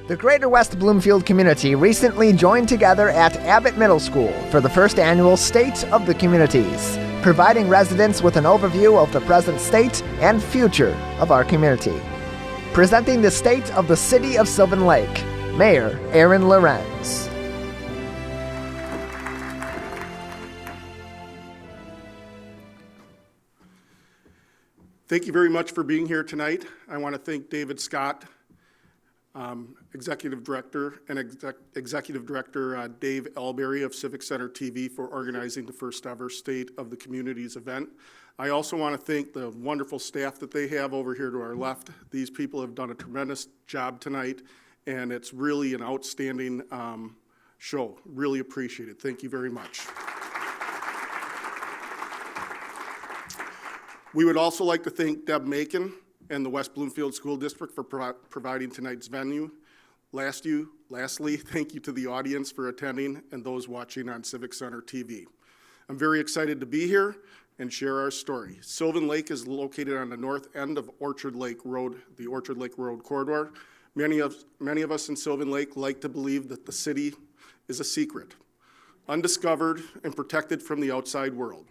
The Greater West Bloomfield community recently joined together at Abbott Middle School for the first annual State of the Communities, providing residents with an overview of the present state and future of our community. Presenting the state of the City of Sylvan Lake, Mayor Aron Lorenz. Thank you very much for being here tonight. I want to thank David Scott, Executive Director, and Executive Director Dave Alberry of Civic Center TV for organizing the first ever State of the Communities event. I also want to thank the wonderful staff that they have over here to our left. These people have done a tremendous job tonight, and it's really an outstanding show. Really appreciate it. Thank you very much. We would also like to thank Deb Macon and the West Bloomfield School District for providing tonight's venue. Lastly, thank you to the audience for attending and those watching on Civic Center TV. I'm very excited to be here and share our story. Sylvan Lake is located on the north end of Orchard Lake Road, the Orchard Lake Road corridor. Many of us in Sylvan Lake like to believe that the city is a secret, undiscovered and protected from the outside world.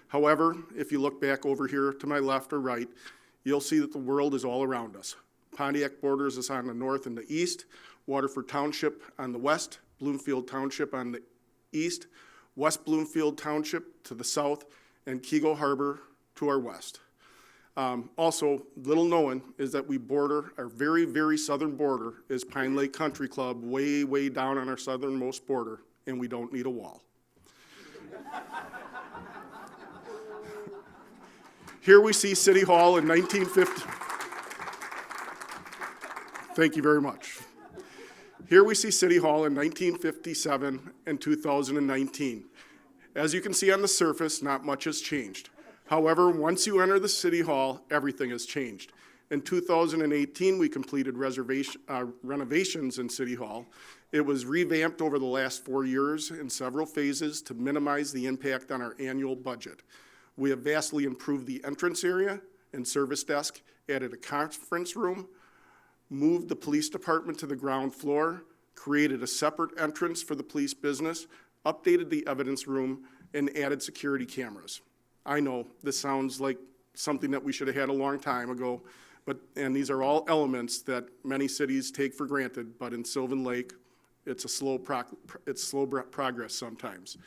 However, if you look back over here to my left or right, you'll see that the world is all around us. Pontiac borders us on the north and the east, Waterford Township on the west, Bloomfield Township on the east, West Bloomfield Township to the south, and Keego Harbor to our west. Also, little known is that we border, our very, very southern border is Pine Lake Country Club, way, way down on our southernmost border, and we don't need a wall. Here we see City Hall in 1950. Thank you very much. Here we see City Hall in 1957 and 2019. As you can see on the surface, not much has changed. However, once you enter the City Hall, everything has changed. In 2018, we completed renovations in City Hall. It was revamped over the last 4 years in several phases to minimize the impact on our annual budget. We have vastly improved the entrance area and service desk, added a conference room, moved the police department to the ground floor, created a separate entrance for the police business, updated the evidence room, and added security cameras. I know this sounds like something that we should have had a long time ago, and these are all elements that many cities take for granted, but in Sylvan Lake, it's slow progress sometimes.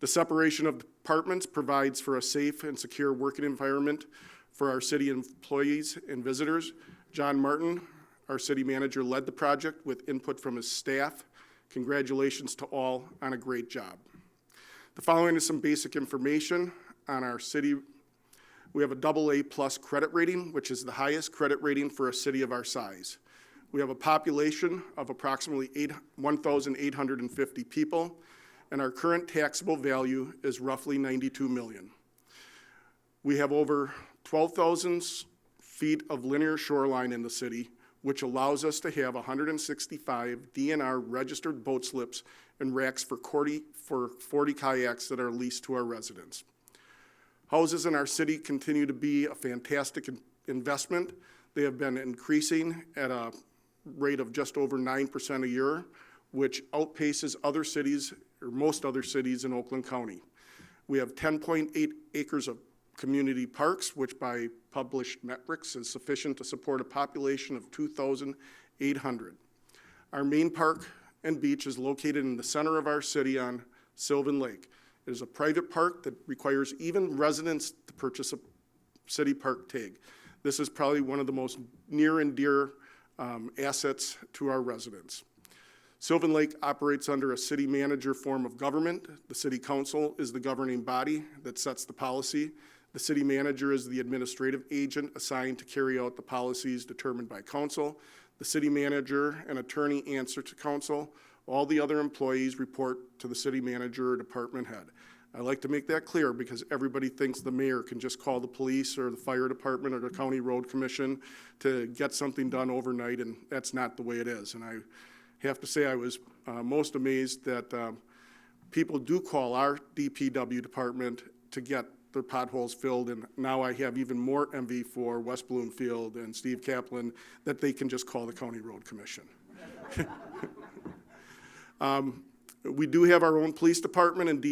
The separation of departments provides for a safe and secure working environment for our city employees and visitors. John Martin, our city manager, led the project with input from his staff. Congratulations to all on a great job. The following is some basic information on our city. We have a AA+ credit rating, which is the highest credit rating for a city of our size. We have a population of approximately 1,850 people, and our current taxable value is roughly $92 million. We have over 12,000 feet of linear shoreline in the city, which allows us to have 165 DNR registered boat slips and racks for 40 kayaks that are leased to our residents. Houses in our city continue to be a fantastic investment. They have been increasing at a rate of just over 9% a year, which outpaces other cities, or most other cities in Oakland County. We have 10.8 acres of community parks, which by published metrics is sufficient to support a population of 2,800. Our main park and beach is located in the center of our city on Sylvan Lake. It is a private park that requires even residents to purchase a city park tag. This is probably one of the most near and dear assets to our residents. Sylvan Lake operates under a city manager form of government. The city council is the governing body that sets the policy. The city manager is the administrative agent assigned to carry out the policies determined by council. The city manager and attorney answer to council. All the other employees report to the city manager or department head. I like to make that clear because everybody thinks the mayor can just call the police or the fire department or the county road commission to get something done overnight, and that's not the way it is. And I have to say I was most amazed that people do call our DPW department to get their potholes filled, and now I have even more envy for West Bloomfield and Steve Kaplan that they can just call the county road commission. We do have our own police department and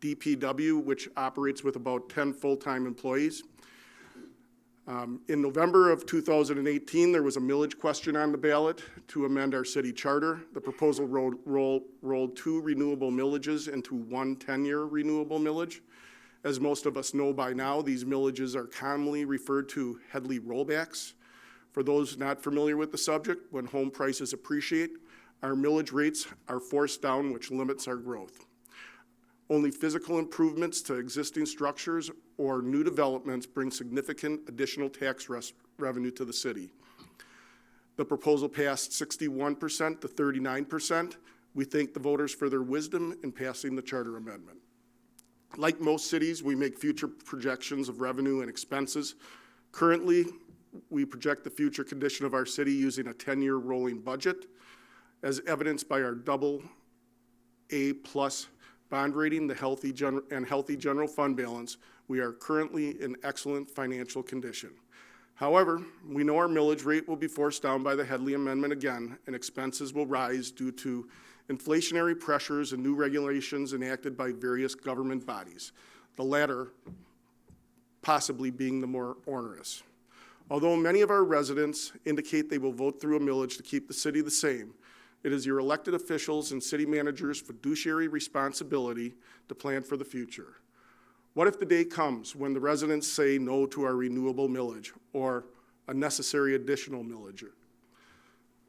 DPW, which operates with about 10 full-time employees. In November of 2018, there was a millage question on the ballot to amend our city charter. The proposal rolled 2 renewable millages into 1 10-year renewable millage. As most of us know by now, these millages are commonly referred to Headley rollbacks. For those not familiar with the subject, when home prices appreciate, our millage rates are forced down, which limits our growth. Only physical improvements to existing structures or new developments bring significant additional tax revenue to the city. The proposal passed 61% to 39%. We thank the voters for their wisdom in passing the charter amendment. Like most cities, we make future projections of revenue and expenses. Currently, we project the future condition of our city using a 10-year rolling budget. As evidenced by our AA+ bond rating, the healthy general fund balance, we are currently in excellent financial condition. However, we know our millage rate will be forced down by the Headley Amendment again, and expenses will rise due to inflationary pressures and new regulations enacted by various government bodies, the latter possibly being the more onerous. Although many of our residents indicate they will vote through a millage to keep the city the same, it is your elected officials and city managers' fiduciary responsibility to plan for the future. What if the day comes when the residents say no to our renewable millage or a necessary additional millage?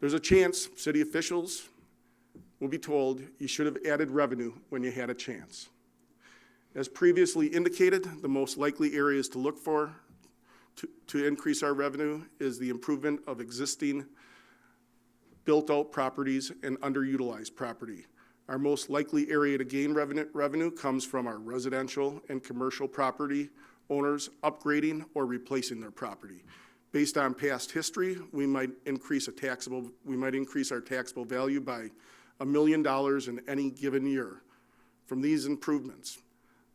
There's a chance city officials will be told you should have added revenue when you had a chance. As previously indicated, the most likely areas to look for to increase our revenue is the improvement of existing built-out properties and underutilized property. Our most likely area to gain revenue comes from our residential and commercial property owners upgrading or replacing their property. Based on past history, we might increase our taxable value by $1 million in any given year. From these improvements,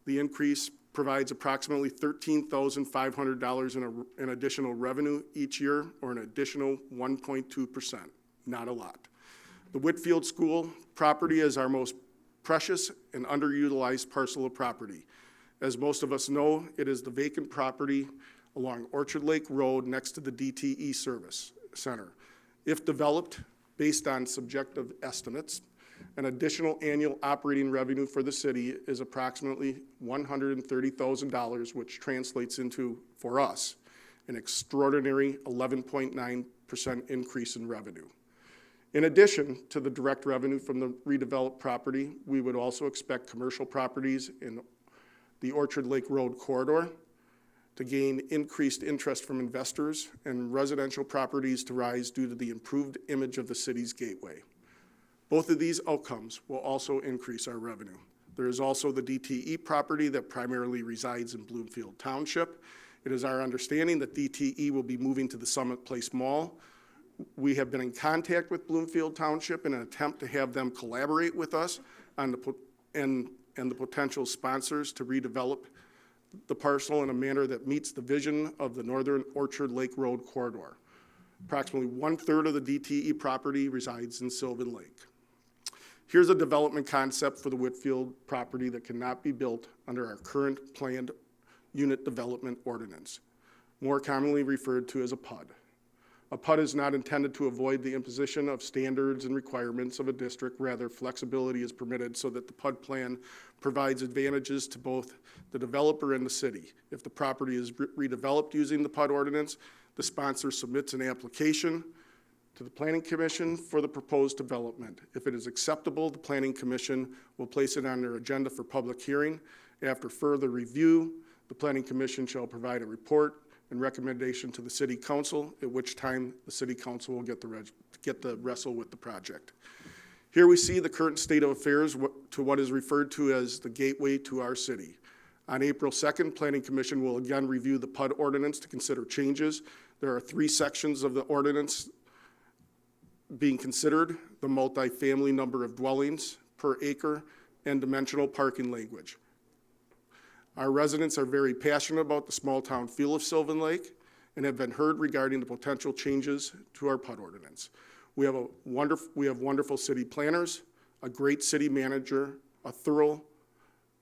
the increase provides approximately $13,500 in additional revenue each year, or an additional 1.2%. Not a lot. The Whitfield School property is our most precious and underutilized parcel of property. As most of us know, it is the vacant property along Orchard Lake Road next to the DTE Service Center. If developed, based on subjective estimates, an additional annual operating revenue for the city is approximately $130,000, which translates into, for us, an extraordinary 11.9% increase in revenue. In addition to the direct revenue from the redeveloped property, we would also expect commercial properties in the Orchard Lake Road corridor to gain increased interest from investors and residential properties to rise due to the improved image of the city's gateway. Both of these outcomes will also increase our revenue. There is also the DTE property that primarily resides in Bloomfield Township. It is our understanding that DTE will be moving to the Summit Place Mall. We have been in contact with Bloomfield Township in an attempt to have them collaborate with us on the potential sponsors to redevelop the parcel in a manner that meets the vision of the Northern Orchard Lake Road corridor. Approximately 1/3 of the DTE property resides in Sylvan Lake. Here's a development concept for the Whitfield property that cannot be built under our current planned unit development ordinance, more commonly referred to as a PUD. A PUD is not intended to avoid the imposition of standards and requirements of a district. Rather, flexibility is permitted so that the PUD plan provides advantages to both the developer and the city. If the property is redeveloped using the PUD ordinance, the sponsor submits an application to the Planning Commission for the proposed development. If it is acceptable, the Planning Commission will place it on their agenda for public hearing. After further review, the Planning Commission shall provide a report and recommendation to the City Council, at which time the City Council will get to wrestle with the project. Here we see the current state of affairs to what is referred to as the gateway to our city. On April 2nd, Planning Commission will again review the PUD ordinance to consider changes. There are 3 sections of the ordinance being considered: the multifamily number of dwellings per acre and dimensional parking language. Our residents are very passionate about the small town feel of Sylvan Lake and have been heard regarding the potential changes to our PUD ordinance. We have wonderful city planners, a great city manager, a thorough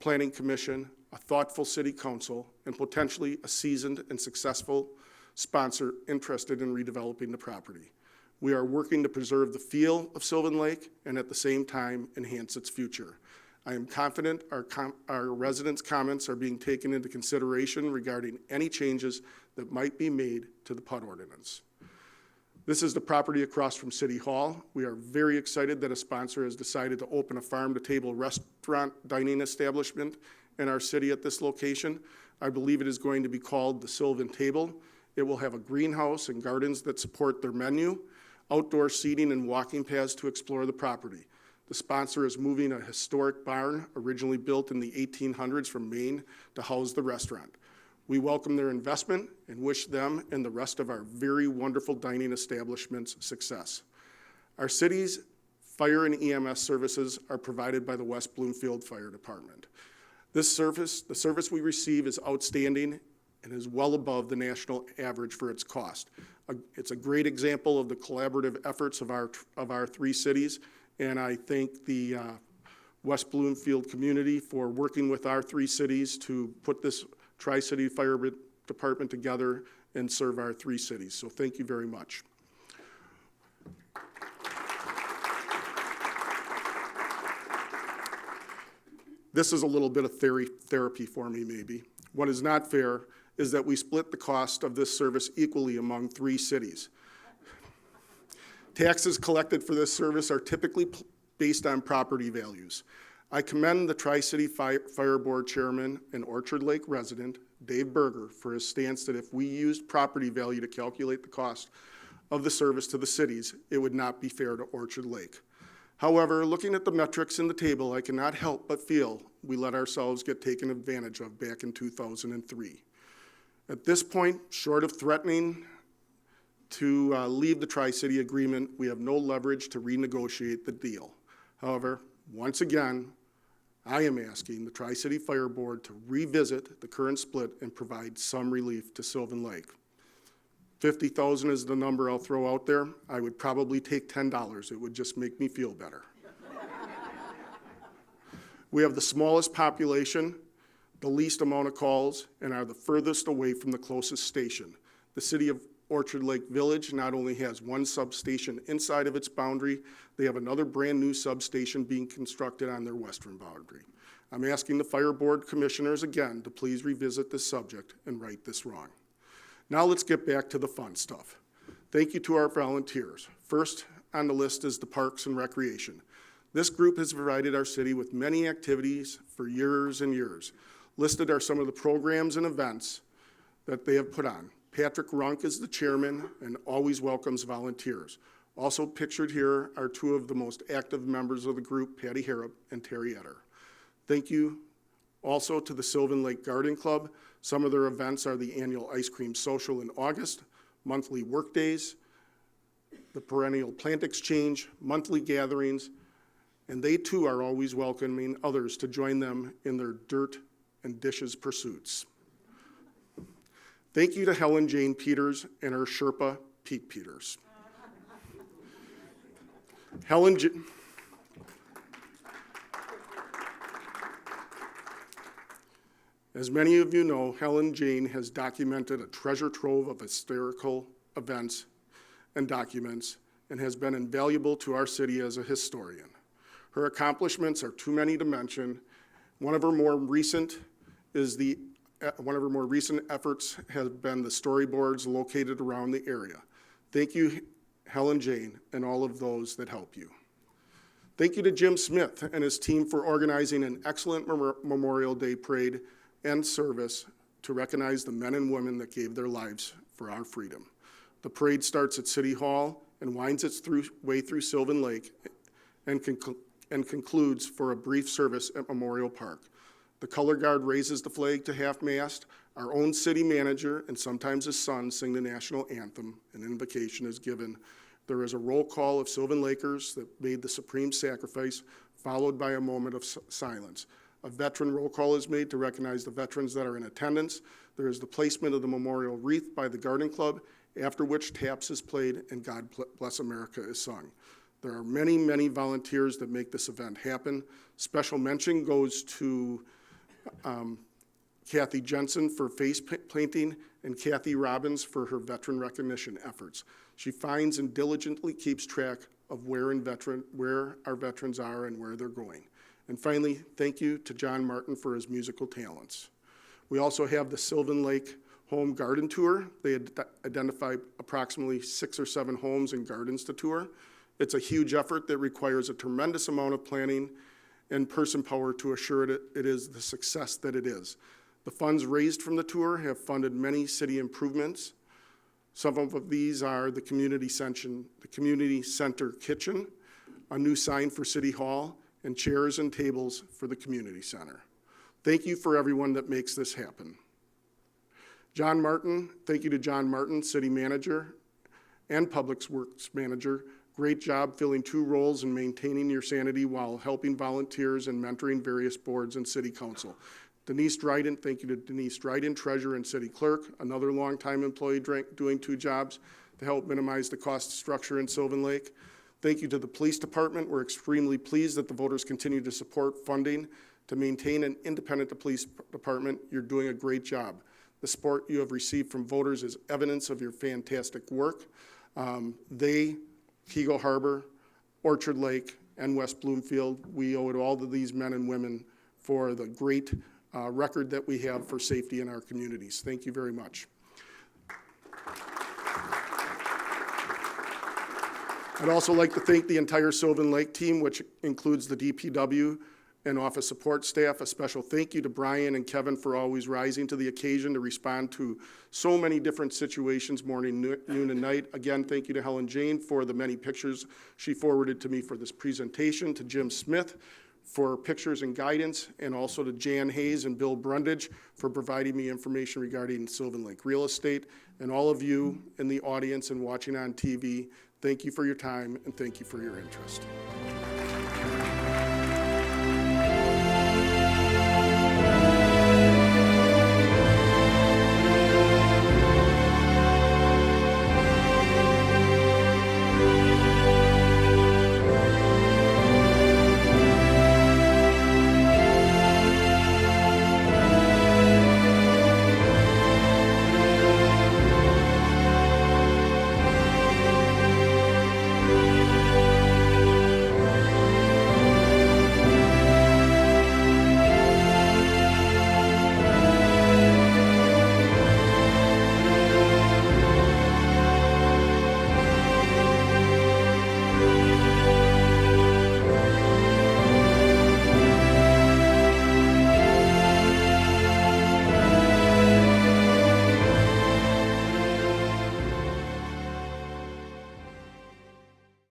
planning commission, a thoughtful city council, and potentially a seasoned and successful sponsor interested in redeveloping the property. We are working to preserve the feel of Sylvan Lake and at the same time enhance its future. I am confident our residents' comments are being taken into consideration regarding any changes that might be made to the PUD ordinance. This is the property across from City Hall. We are very excited that a sponsor has decided to open a farm-to-table restaurant dining establishment in our city at this location. I believe it is going to be called the Sylvan Table. It will have a greenhouse and gardens that support their menu, outdoor seating and walking paths to explore the property. The sponsor is moving a historic barn originally built in the 1800s from Maine to house the restaurant. We welcome their investment and wish them and the rest of our very wonderful dining establishments success. Our city's fire and EMS services are provided by the West Bloomfield Fire Department. The service we receive is outstanding and is well above the national average for its cost. It's a great example of the collaborative efforts of our three cities, and I thank the West Bloomfield community for working with our three cities to put this Tri-City Fire Department together and serve our three cities. So thank you very much. This is a little bit of therapy for me, maybe. What is not fair is that we split the cost of this service equally among three cities. Taxes collected for this service are typically based on property values. I commend the Tri-City Fire Board Chairman and Orchard Lake resident, Dave Berger, for his stance that if we used property value to calculate the cost of the service to the cities, it would not be fair to Orchard Lake. However, looking at the metrics in the table, I cannot help but feel we let ourselves get taken advantage of back in 2003. At this point, short of threatening to leave the Tri-City agreement, we have no leverage to renegotiate the deal. However, once again, I am asking the Tri-City Fire Board to revisit the current split and provide some relief to Sylvan Lake. $50,000 is the number I'll throw out there. I would probably take $10. It would just make me feel better. We have the smallest population, the least amount of calls, and are the furthest away from the closest station. The city of Orchard Lake Village not only has one substation inside of its boundary, they have another brand new substation being constructed on their western boundary. I'm asking the Fire Board Commissioners again to please revisit this subject and right this wrong. Now let's get back to the fun stuff. Thank you to our volunteers. First on the list is the Parks and Recreation. This group has provided our city with many activities for years and years. Listed are some of the programs and events that they have put on. Patrick Runk is the chairman and always welcomes volunteers. Also pictured here are two of the most active members of the group, Patty Harrop and Terry Etter. Thank you also to the Sylvan Lake Garden Club. Some of their events are the annual ice cream social in August, monthly work days, the perennial plant exchange, monthly gatherings, and they too are always welcoming others to join them in their dirt and dishes pursuits. Thank you to Helen Jane Peters and her Sherpa, Pete Peters. As many of you know, Helen Jane has documented a treasure trove of historical events and documents and has been invaluable to our city as a historian. Her accomplishments are too many to mention. One of her more recent efforts has been the storyboards located around the area. Thank you, Helen Jane, and all of those that help you. Thank you to Jim Smith and his team for organizing an excellent Memorial Day parade and service to recognize the men and women that gave their lives for our freedom. The parade starts at City Hall and winds its way through Sylvan Lake and concludes for a brief service at Memorial Park. The color guard raises the flag to half-mast. Our own city manager and sometimes his son sing the national anthem. An invocation is given. There is a roll call of Sylvan Lakers that made the supreme sacrifice, followed by a moment of silence. A veteran roll call is made to recognize the veterans that are in attendance. There is the placement of the memorial wreath by the Garden Club, after which Taps is played and God Bless America is sung. There are many, many volunteers that make this event happen. Special mention goes to Kathy Jensen for face painting and Kathy Robbins for her veteran recognition efforts. She finds and diligently keeps track of where our veterans are and where they're going. And finally, thank you to John Martin for his musical talents. We also have the Sylvan Lake Home Garden Tour. They identify approximately 6 or 7 homes and gardens to tour. It's a huge effort that requires a tremendous amount of planning and person power to assure it is the success that it is. The funds raised from the tour have funded many city improvements. Some of these are the community center kitchen, a new sign for City Hall, and chairs and tables for the community center. Thank you for everyone that makes this happen. John Martin, thank you to John Martin, City Manager and Public Works Manager. Great job filling 2 roles and maintaining your sanity while helping volunteers and mentoring various boards and City Council. Denise Dryden, thank you to Denise Dryden, Treasurer and City Clerk, another longtime employee doing 2 jobs to help minimize the cost structure in Sylvan Lake. Thank you to the Police Department. We're extremely pleased that the voters continue to support funding to maintain an independent police department. You're doing a great job. The support you have received from voters is evidence of your fantastic work. Keagle Harbor, Orchard Lake, and West Bloomfield, we owe it all to these men and women for the great record that we have for safety in our communities. Thank you very much. I'd also like to thank the entire Sylvan Lake team, which includes the DPW and office support staff. A special thank you to Brian and Kevin for always rising to the occasion to respond to so many different situations, morning, noon, and night. Again, thank you to Helen Jane for the many pictures she forwarded to me for this presentation, to Jim Smith for pictures and guidance, and also to Jan Hayes and Bill Brundage for providing me information regarding Sylvan Lake real estate. And all of you in the audience and watching on TV, thank you for your time and thank you for your interest.